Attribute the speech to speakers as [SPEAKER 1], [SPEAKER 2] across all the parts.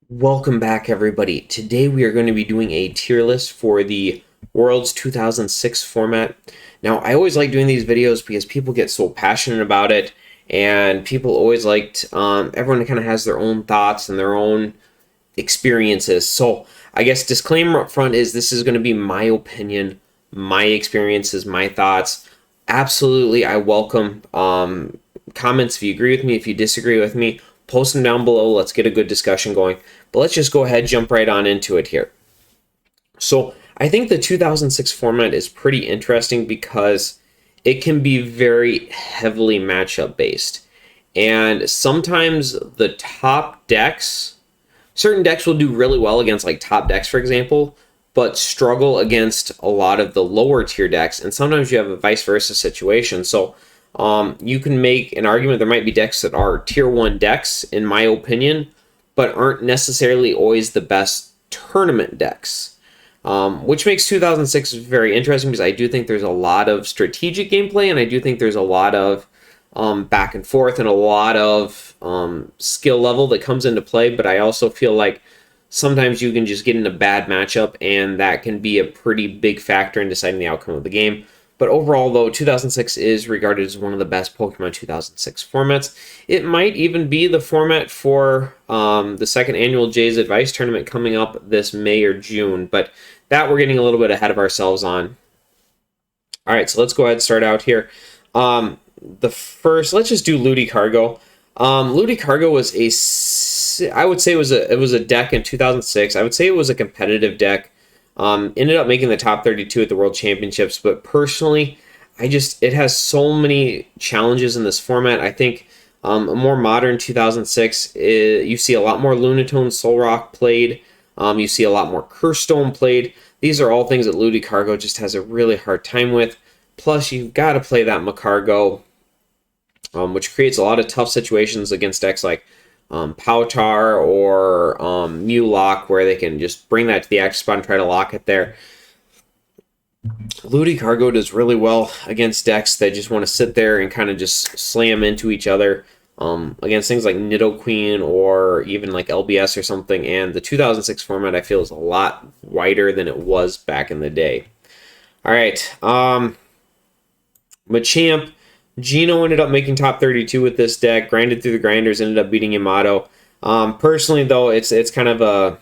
[SPEAKER 1] Welcome back, everybody. Today we are going to be doing a tier list for the Worlds 2006 format. Now, I always like doing these videos because people get so passionate about it, and people always liked, everyone kind of has their own thoughts and their own experiences. So, I guess disclaimer up front is this is going to be my opinion, my experiences, my thoughts. Absolutely, I welcome comments if you agree with me, if you disagree with me. Post them down below. Let's get a good discussion going. But let's just go ahead, jump right on into it here. So I think the 2006 format is pretty interesting because it can be very heavily matchup based. And sometimes the top decks, certain decks will do really well against like top decks, for example, but struggle against a lot of the lower tier decks. And sometimes you have a vice versa situation. So you can make an argument there might be decks that are tier 1 decks, in my opinion, but aren't necessarily always the best tournament decks. Which makes 2006 very interesting because I do think there's a lot of strategic gameplay, and I do think there's a lot of back and forth and a lot of skill level that comes into play, but I also feel like sometimes you can just get in a bad matchup, and that can be a pretty big factor in deciding the outcome of the game. But overall, though, 2006 is regarded as one of the best Pokemon 2006 formats. It might even be the format for the second annual Jay's Advice Tournament coming up this May or June, but that we're getting a little bit ahead of ourselves on. All right, so let's go ahead and start out here. Let's just do Looty Cargo. Looty Cargo was I would say it was a deck in 2006. I would say it was a competitive deck. Ended up making the top 32 at the World Championships, but personally, it has so many challenges in this format. I think a more modern 2006, you see a lot more Lunatone Solrock played. You see a lot more Curse Stone played. These are all things that Looty Cargo just has a really hard time with. Plus, you've got to play that Macargo, which creates a lot of tough situations against decks like Powtar or Mulock, where they can just bring that to the active spot and try to lock it there. Looty Cargo does really well against decks that just want to sit there and kind of just slam into each other against things like Nidoqueen or even like LBS or something. And the 2006 format, I feel, is a lot wider than it was back in the day. All right. Machamp. Gino ended up making top 32 with this deck, grinded through the grinders, ended up beating Yamato. Personally, though, it's kind of a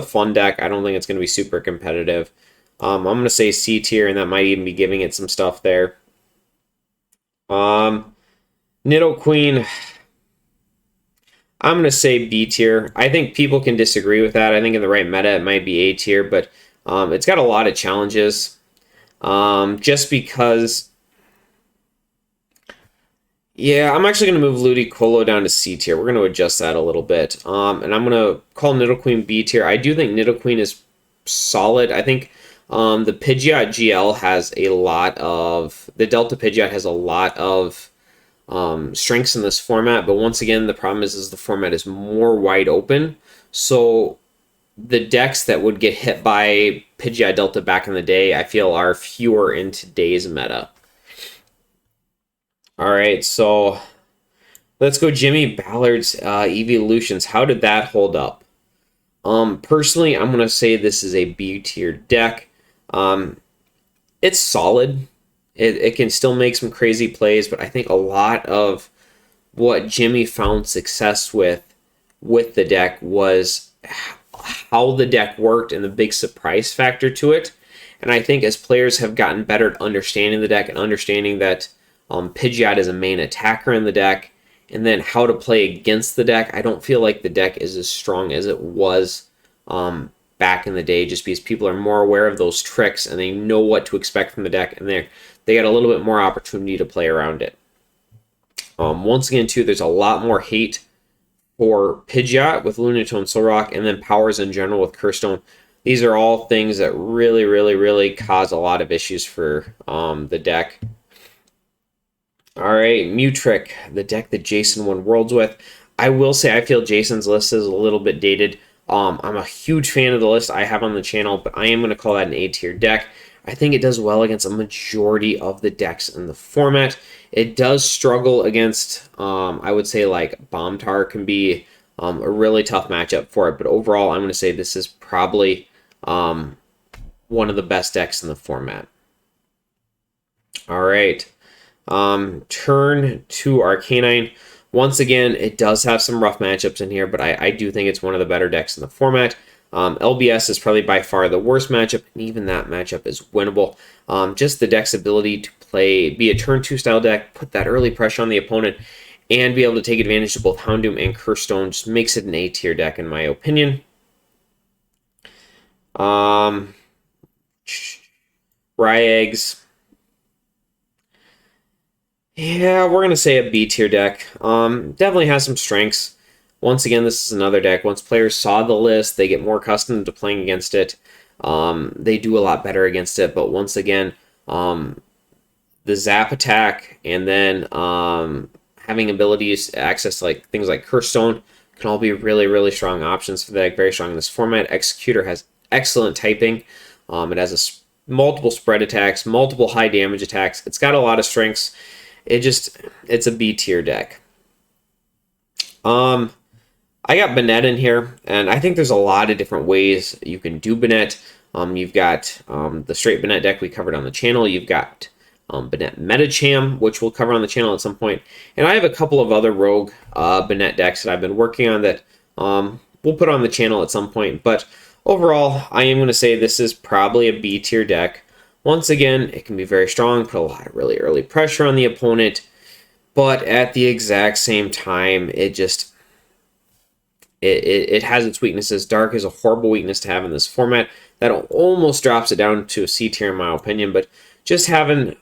[SPEAKER 1] fun deck. I don't think it's going to be super competitive. I'm going to say C tier, and that might even be giving it some stuff there. Nidoqueen, I'm going to say B tier. I think people can disagree with that. I think in the right meta, it might be A tier, but it's got a lot of challenges. Just because... Yeah, I'm actually going to move Ludicolo down to C tier. We're going to adjust that a little bit. And I'm going to call Nidoqueen B tier. I do think Nidoqueen is solid. I think the Pidgeot GL has a lot of... The Delta Pidgeot has a lot of strengths in this format. But once again, the problem is the format is more wide open. So the decks that would get hit by Pidgeot Delta back in the day, I feel, are fewer in today's meta. All right, so let's go Jimmy Ballard's Evolutions. How did that hold up? Personally, I'm going to say this is a B tier deck. It's solid. It can still make some crazy plays, but I think a lot of what Jimmy found success with the deck was how the deck worked and the big surprise factor to it. And I think as players have gotten better at understanding the deck and understanding that Pidgeot is a main attacker in the deck, and then how to play against the deck, I don't feel like the deck is as strong as it was back in the day, just because people are more aware of those tricks and they know what to expect from the deck, and they got a little bit more opportunity to play around it. Once again, too, there's a lot more hate for Pidgeot with Lunatone Solrock, and then powers in general with Curse Stone. These are all things that really, really, really cause a lot of issues for the deck. All right, Mewtrick, the deck that Jason won Worlds with. I will say I feel Jason's list is a little bit dated. I'm a huge fan of the list I have on the channel, but I am going to call that an A tier deck. I think it does well against a majority of the decks in the format. It does struggle against, I would say, like Bombtar can be a really tough matchup for it. But overall, I'm going to say this is probably one of the best decks in the format. All right. Turn to Arcanine. Once again, it does have some rough matchups in here, but I do think it's one of the better decks in the format. LBS is probably by far the worst matchup, and even that matchup is winnable. Just the deck's ability to be a turn 2 style deck, put that early pressure on the opponent, and be able to take advantage of both Houndoom and Curse Stone just makes it an A tier deck in my opinion. Ryeeggs. Yeah, we're going to say a B tier deck. Definitely has some strengths. Once again, this is another deck. Once players saw the list, they get more accustomed to playing against it. They do a lot better against it, but once again, the zap attack and then having abilities to access like things like Curse Stone can all be really, really strong options for the deck. Very strong in this format. Executor has excellent typing. It has multiple spread attacks, multiple high damage attacks. It's got a lot of strengths. It's a B tier deck. I got Banette in here, and I think there's a lot of different ways you can do Banette. You've got the straight Banette deck we covered on the channel. You've got Banette Metacham, which we'll cover on the channel at some point. And I have a couple of other rogue Banette decks that I've been working on that we'll put on the channel at some point. But overall, I am going to say this is probably a B tier deck. Once again, it can be very strong, put a lot of really early pressure on the opponent, but at the exact same time, it has its weaknesses. Dark is a horrible weakness to have in this format. That almost drops it down to a C tier in my opinion, but just having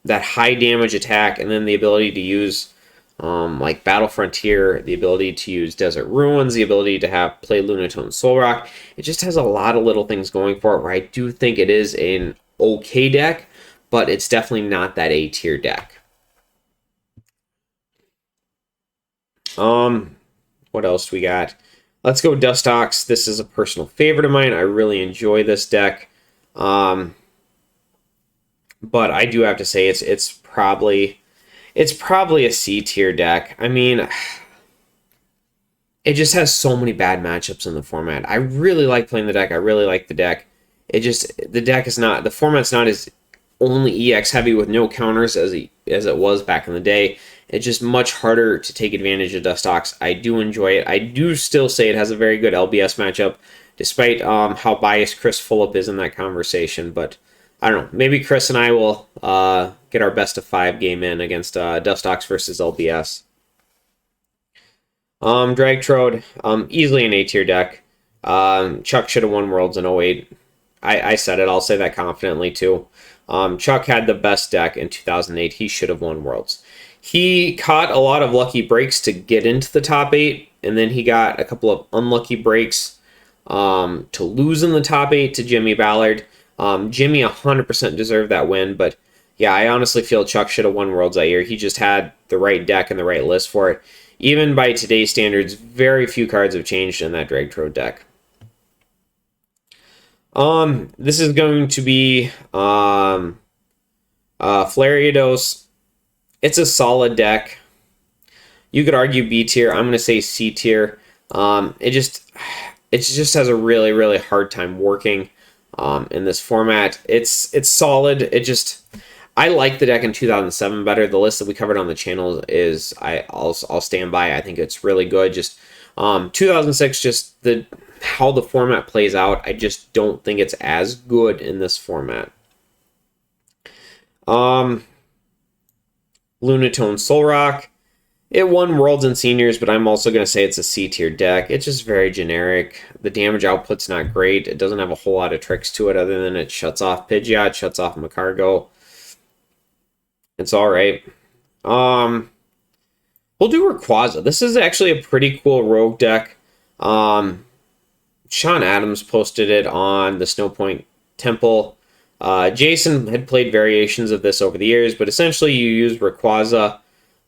[SPEAKER 1] that high damage attack and then the ability to use like Battle Frontier, the ability to use Desert Ruins, the ability to play Lunatone Solrock, it just has a lot of little things going for it where I do think it is an okay deck, but it's definitely not that A tier deck. What else do we got? Let's go Dustox. This is a personal favorite of mine. I really enjoy this deck. But I do have to say it's probably a C tier deck. I mean, it just has so many bad matchups in the format. I really like playing the deck. I really like the deck. The format's not as only EX heavy with no counters as it was back in the day. It's just much harder to take advantage of Dustox. I do enjoy it. I do still say it has a very good LBS matchup, despite how biased Chris Fulop is in that conversation. But I don't know. Maybe Chris and I will get our best of 5 game in against Dustox versus LBS. Dragtrode, easily an A tier deck. Chuck should have won Worlds in 08. I said it. I'll say that confidently too. Chuck had the best deck in 2008. He should have won Worlds. He caught a lot of lucky breaks to get into the top 8, and then he got a couple of unlucky breaks to lose in the top 8 to Jimmy Ballard. Jimmy 100% deserved that win, but yeah, I honestly feel Chuck should have won Worlds that year. He just had the right deck and the right list for it. Even by today's standards, very few cards have changed in that Dragtrode deck. This is going to be Flariados. It's a solid deck. You could argue B tier. I'm going to say C tier. It just has a really, really hard time working in this format. It's solid. I like the deck in 2007 better. The list that we covered on the channel is I'll stand by. I think it's really good. Just 2006, just how the format plays out, I just don't think it's as good in this format. Lunatone Solrock. It won Worlds and Seniors, but I'm also going to say it's a C tier deck. It's just very generic. The damage output's not great. It doesn't have a whole lot of tricks to it other than it shuts off Pidgeot, shuts off Macargo. It's all right. We'll do Rayquaza. This is actually a pretty cool rogue deck. Sean Adams posted it on the Snowpoint Temple. Jason had played variations of this over the years, but essentially you use Rayquaza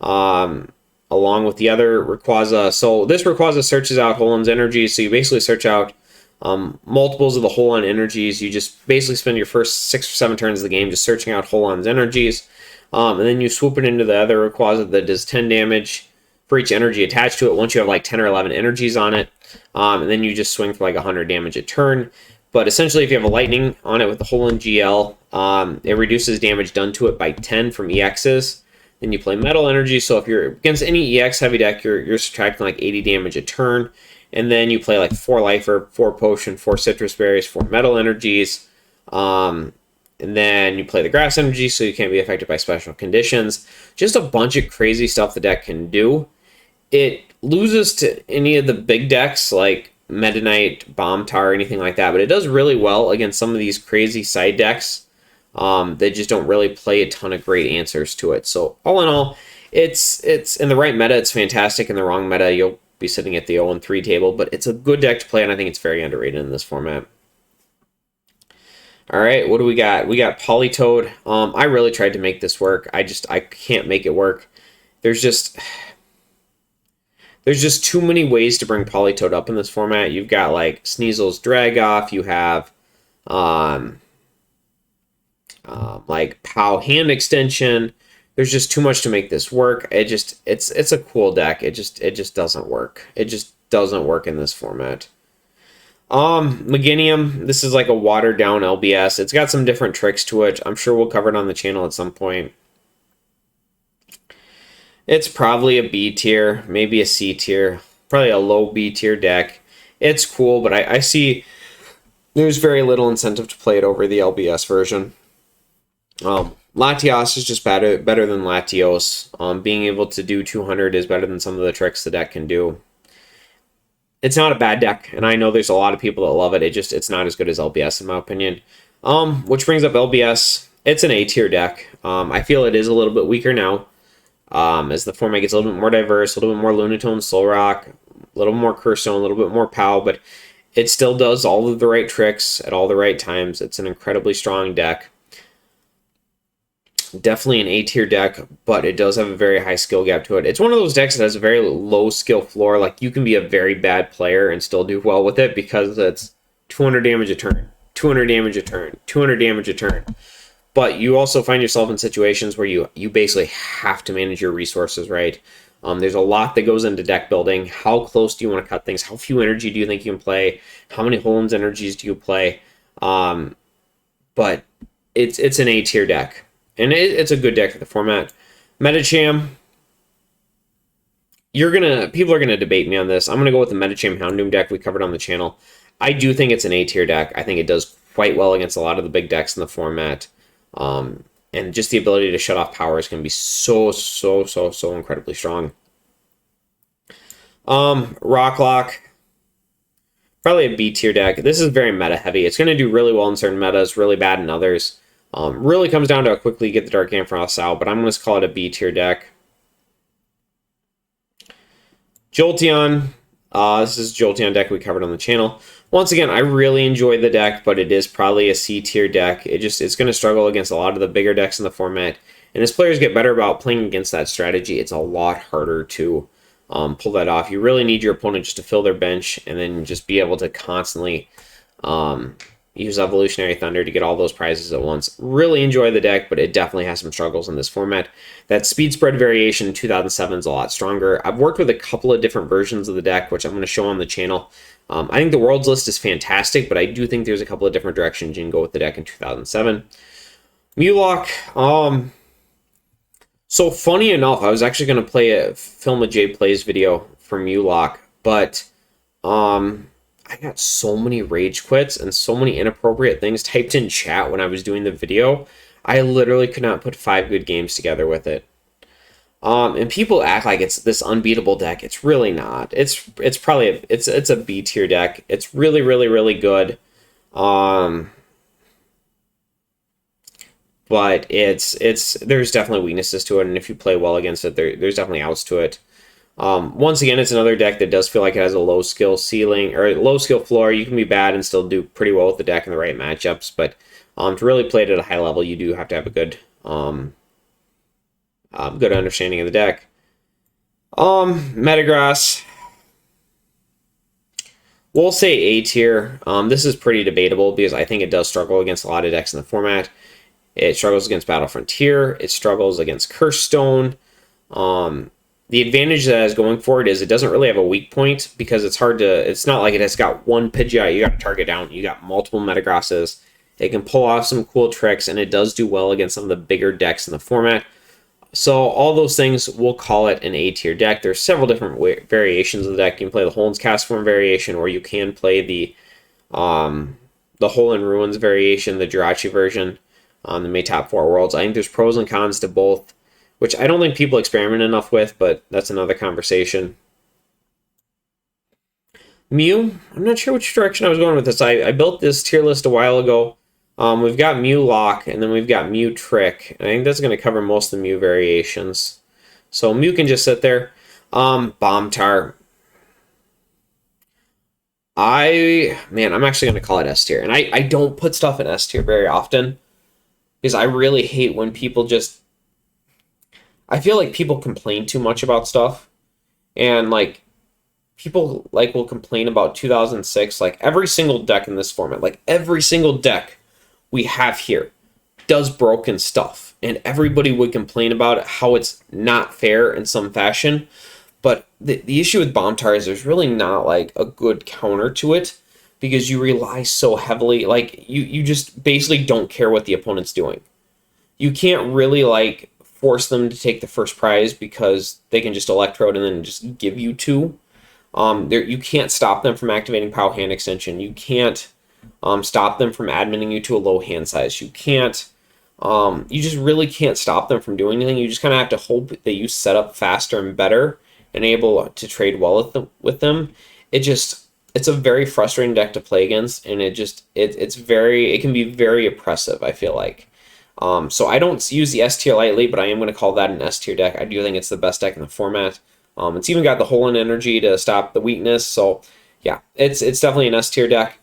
[SPEAKER 1] along with the other Rayquaza. So this Rayquaza searches out Holen's energies. So you basically search out multiples of the Holen energies. You just basically spend your first 6 or 7 turns of the game just searching out Holen's energies. And then you swoop it into the other Rayquaza that does 10 damage. for each energy attached to it. Once you have like 10 or 11 energies on it, and then you just swing for like 100 damage a turn. But essentially, if you have a lightning on it with the hole in GL, it reduces damage done to it by 10 from EXs. Then you play metal energy. So if you're against any EX heavy deck, you're subtracting like 80 damage a turn. And then you play like 4 lifer, 4 potion, 4 citrus berries, 4 metal energies. And then you play the grass energy, so you can't be affected by special conditions. Just a bunch of crazy stuff the deck can do. It loses to any of the big decks like Meta Knight, Bomb Tar, or anything like that, but it does really well against some of these crazy side decks that just don't really play a ton of great answers to it. So all in all, it's in the right meta, it's fantastic. In the wrong meta, you'll be sitting at the 0-3 table, but it's a good deck to play, and I think it's very underrated in this format. All right, what do we got? We got Politoed. I really tried to make this work. I can't make it work. There's just too many ways to bring Politoed up in this format. You've got like Sneasel's Drag Off. You have like POW Hand Extension. There's just too much to make this work. It's a cool deck. It just doesn't work. It just doesn't work in this format. Mcginnium, this is like a watered down LBS. It's got some different tricks to it. I'm sure we'll cover it on the channel at some point. It's probably a B tier, maybe a C tier, probably a low B tier deck. It's cool, but I see there's very little incentive to play it over the LBS version. Latios is just better than Latios. Being able to do 200 is better than some of the tricks the deck can do. It's not a bad deck, and I know there's a lot of people that love it. It's not as good as LBS in my opinion. Which brings up LBS. It's an A tier deck. I feel it is a little bit weaker now. As the format gets a little bit more diverse, a little bit more Lunatone, Solrock, a little more Curse Stone, a little bit more POW, but it still does all of the right tricks at all the right times. It's an incredibly strong deck. Definitely an A tier deck, but it does have a very high skill gap to it. It's one of those decks that has a very low skill floor. Like, you can be a very bad player and still do well with it because it's 200 damage a turn, 200 damage a turn, 200 damage a turn. But you also find yourself in situations where you basically have to manage your resources right. There's a lot that goes into deck building. How close do you want to cut things? How few energy do you think you can play? How many Holen's energies do you play? But it's an A tier deck. And it's a good deck for the format. Metacham. People are gonna debate me on this. I'm gonna go with the Metacham Houndoom deck we covered on the channel. I do think it's an A tier deck. I think it does quite well against a lot of the big decks in the format. And just the ability to shut off power is going to be so incredibly strong. Rocklock, probably a B tier deck. This is very meta heavy. It's going to do really well in certain metas, really bad in others. Really comes down to how quickly you get the Dark Ampharos out, but I'm going to call it a B tier deck. Jolteon. This is Jolteon deck we covered on the channel. Once again, I really enjoy the deck, but it is probably a C tier deck. It's going to struggle against a lot of the bigger decks in the format. And as players get better about playing against that strategy, it's a lot harder to pull that off. You really need your opponent just to fill their bench and then just be able to constantly use Evolutionary Thunder to get all those prizes at once. Really enjoy the deck, but it definitely has some struggles in this format. That speed spread variation in 2007 is a lot stronger. I've worked with a couple of different versions of the deck, which I'm going to show on the channel. I think the Worlds list is fantastic, but I do think there's a couple of different directions you can go with the deck in 2007. Mulock. So funny enough, I was actually going to film a Jay Plays video for Mulock, but I got so many rage quits and so many inappropriate things typed in chat when I was doing the video. I literally could not put 5 good games together with it. And people act like it's this unbeatable deck. It's really not. It's probably it's a B tier deck. It's really good. But there's definitely weaknesses to it, and if you play well against it, there's definitely outs to it. Once again, it's another deck that does feel like it has a low skill ceiling or low skill floor. You can be bad and still do pretty well with the deck in the right matchups, but to really play it at a high level, you do have to have a good good understanding of the deck. Metagrass, we'll say A tier. This is pretty debatable because I think it does struggle against a lot of decks in the format. It struggles against Battle Frontier. It struggles against Curse Stone. The advantage that it has going for it is it doesn't really have a weak point because it's hard to. It's not like it has got one Pidgeot you got to target down. You got multiple Metagrasses. It can pull off some cool tricks, and it does do well against some of the bigger decks in the format. So all those things, we'll call it an A-tier deck. There's several different variations of the deck. You can play the Holen's Cast Form variation, or you can play the Hole in Ruins variation, the Jirachi version, the May Top 4 Worlds. I think there's pros and cons to both, which I don't think people experiment enough with, but that's another conversation. Mew, I'm not sure which direction I was going with this. I built this tier list a while ago. We've got Mew Lock, and then we've got Mew Trick. And I think that's going to cover most of the Mew variations. So Mew can just sit there. Bomb Tar. I'm actually going to call it S tier. And I don't put stuff in S tier very often, because I really hate when people just... I feel like people complain too much about stuff. And, like, people, like, will complain about 2006. Like, every single deck in this format, like, every single deck we have here does broken stuff, and everybody would complain about how it's not fair in some fashion. But the issue with Bomb Tar is there's really not like a good counter to it, because you rely so heavily, like you just basically don't care what the opponent's doing. You can't really like force them to take the first prize because they can just Electrode and then just give you two. You can't stop them from activating POW Hand Extension. You can't stop them from adminning you to a low hand size. You can't, you just really can't stop them from doing anything. You just kind of have to hope that you set up faster and better and able to trade well with them. It's a very frustrating deck to play against, and it can be very oppressive, I feel like. So I don't use the S tier lightly, but I am going to call that an S tier deck. I do think it's the best deck in the format. It's even got the Hole in Energy to stop the weakness. So yeah, it's definitely an S tier deck.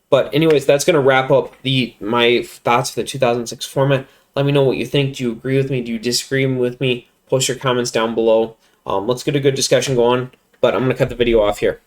[SPEAKER 1] But anyways, that's going to wrap up my thoughts for the 2006 format. Let me know what you think. Do you agree with me? Do you disagree with me? Post your comments down below. Let's get a good discussion going. But I'm going to cut the video off here.